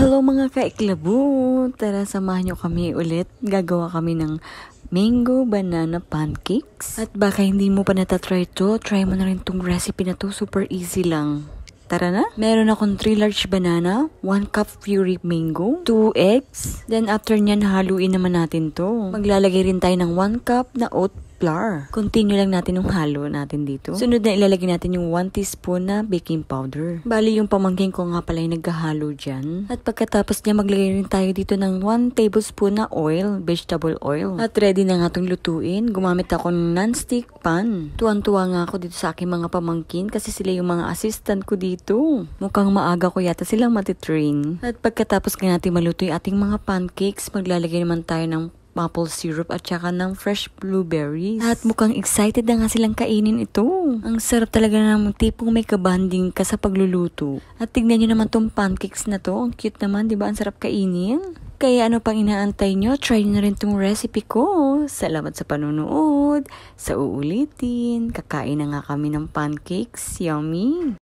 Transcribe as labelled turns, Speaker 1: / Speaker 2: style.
Speaker 1: Hello mga kaiklabo! Tara, samahan nyo kami ulit. Gagawa kami ng mango banana pancakes. At baka hindi mo pa natatry to, try mo na rin tong recipe na to. Super easy lang. Tara na! Meron akong 3 large banana, 1 cup puree mango, 2 eggs. Then after nyan, haluin naman natin to. Maglalagay rin tayo ng 1 cup na oat flour. Continue lang natin yung halo natin dito. Sunod na ilalagay natin yung 1 teaspoon na baking powder. Bali yung pamangkin ko nga pala yung naghahalo dyan. At pagkatapos niya maglagay rin tayo dito ng 1 tablespoon na oil, vegetable oil. At ready na nga itong lutuin. Gumamit ako ng non-stick pan. Tuwan-tuwa nga ako dito sa aking mga pamangkin kasi sila yung mga assistant ko dito. Mukhang maaga ko yata silang matitrain. At pagkatapos nga natin maluto yung ating mga pancakes, maglalagay naman tayo ng maple syrup at saka ng fresh blueberries. At mukhang excited na nga silang kainin ito. Ang sarap talaga ng tipong may kabanding ka sa pagluluto. At tignan nyo naman tong pancakes na to. Ang cute naman, di ba? Ang sarap kainin. Kaya ano pang inaantay nyo? Try nyo na rin tong recipe ko. Salamat sa panunood. Sa uulitin. Kakain na nga kami ng pancakes. Yummy!